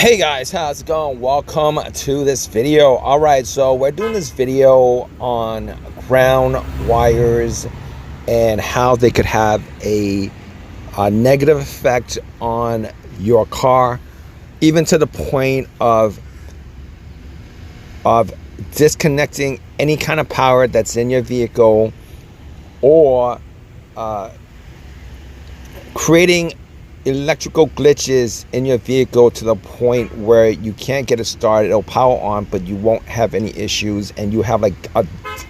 Hey guys, how's it going? Welcome to this video. Alright, so we're doing this video on ground wires and how they could have a negative effect on your car, even to the point of disconnecting any kind of power that's in your vehicle, or creating electrical glitches in your vehicle to the point where you can't get it started. It'll power on, but you won't have any issues, and you have like a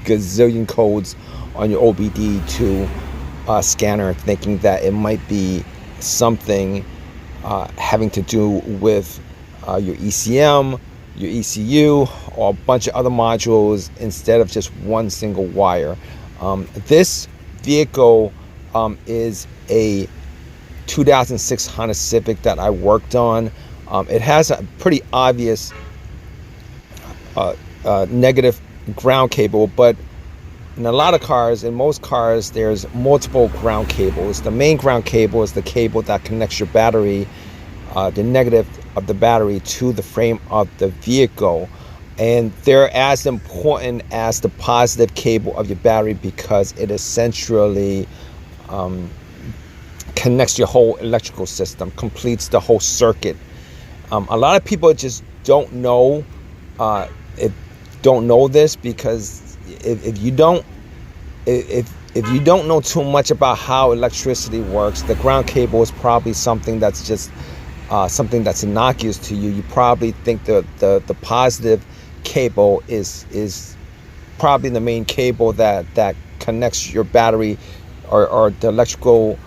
gazillion codes on your OBD2 scanner, thinking that it might be something having to do with your ECM, your ECU, or a bunch of other modules instead of just one single wire. This vehicle is a 2006 Honda Civic that I worked on. It has a pretty obvious negative ground cable, but in a lot of cars, in most cars, there's multiple ground cables. The main ground cable is the cable that connects your battery, the negative of the battery, to the frame of the vehicle. And they're as important as the positive cable of your battery, because it essentially connects your whole electrical system, completes the whole circuit. A lot of people just don't know this, because if you don't know too much about how electricity works, the ground cable is probably something that's just something that's innocuous to you. You probably think the positive cable is probably the main cable that connects your battery or the electrical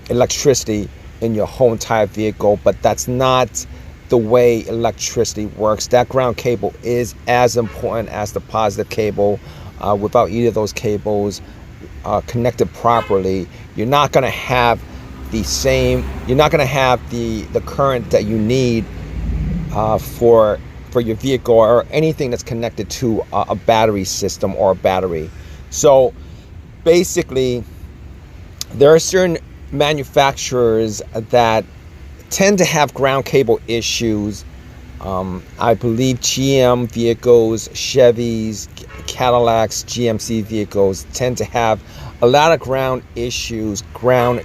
electricity in your whole entire vehicle, but that's not the way electricity works. That ground cable is as important as the positive cable. Without either of those cables connected properly, you're not going to have the current that you need for your vehicle, or anything that's connected to a battery system or a battery. So basically, there are certain manufacturers that tend to have ground cable issues. I believe GM vehicles, Chevys, Cadillacs, GMC vehicles tend to have a lot of ground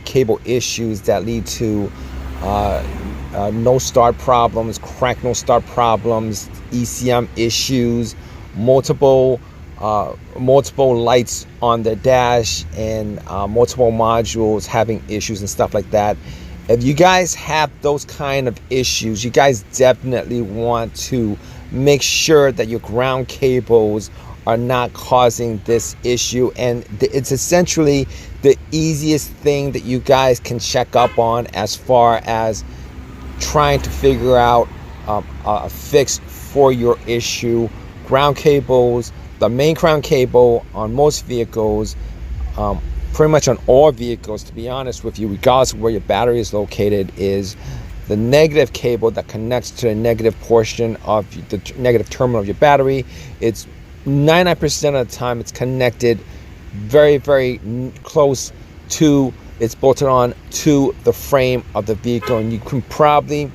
cable issues that lead to no start problems, crank no start problems, ECM issues, multiple lights on the dash, and multiple modules having issues and stuff like that. If you guys have those kind of issues, you guys definitely want to make sure that your ground cables are not causing this issue. And it's essentially the easiest thing that you guys can check up on as far as trying to figure out a fix for your issue. Ground cables, the main ground cable on most vehicles, pretty much on all vehicles, to be honest with you, regardless of where your battery is located, is the negative cable that connects to the negative portion of the negative terminal of your battery. It's 99% of the time it's connected very, very close to, it's bolted on to the frame of the vehicle, and you can probably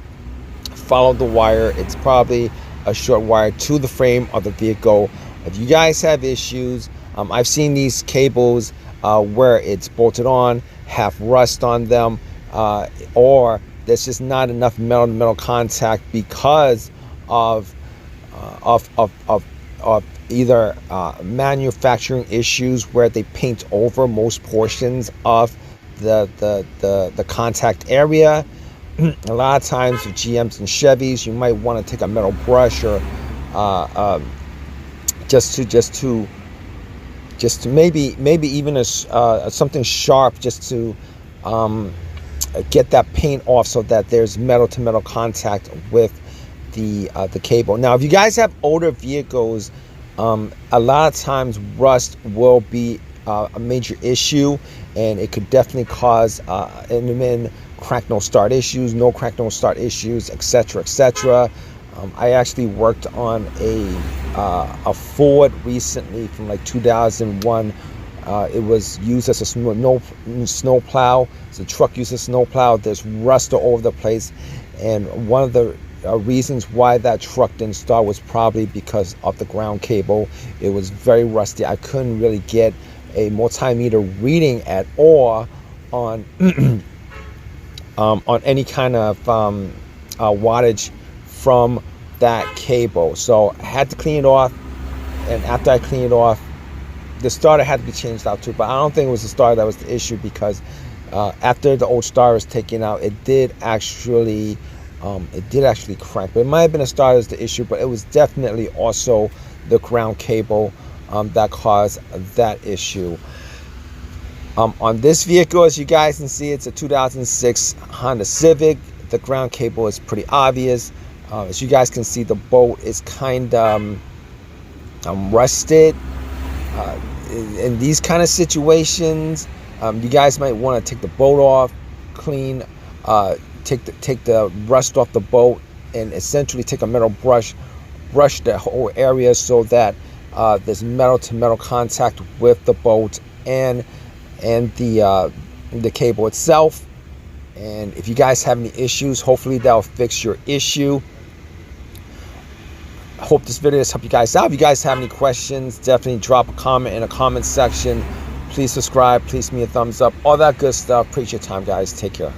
follow the wire. It's probably a short wire to the frame of the vehicle. If you guys have issues, I've seen these cables where it's bolted on, have rust on them, or there's just not enough metal-to-metal contact because of either manufacturing issues where they paint over most portions of the contact area. A lot of times with GMs and Chevys, you might want to take a metal brush, or just to maybe even something sharp, just to get that paint off, so that there's metal to metal contact with the cable. Now, if you guys have older vehicles, a lot of times rust will be a major issue, and it could definitely cause crank no start issues, no crank no start issues, etc., etc. I actually worked on a Ford recently from like 2001. It was used as a snow plow. So the truck used a snow plow. There's rust all over the place, and one of the reasons why that truck didn't start was probably because of the ground cable. It was very rusty. I couldn't really get a multimeter reading at all on on any kind of wattage from that cable. So I had to clean it off, and after I cleaned it off, the starter had to be changed out too. But I don't think it was the starter that was the issue, because after the old starter was taken out, it did actually crank. But it might have been a starter as the issue, but it was definitely also the ground cable that caused that issue. On this vehicle, as you guys can see, it's a 2006 Honda Civic. The ground cable is pretty obvious. As you guys can see, the bolt is kind of rusted. In these kind of situations, you guys might want to take the bolt off, clean, take the rust off the bolt, and essentially take a metal brush the whole area so that there's metal to metal contact with the bolt and the cable itself. And if you guys have any issues, hopefully that'll fix your issue. I hope this video has helped you guys out. If you guys have any questions, definitely drop a comment in the comment section. Please subscribe. Please give me a thumbs up. All that good stuff. Appreciate your time, guys. Take care.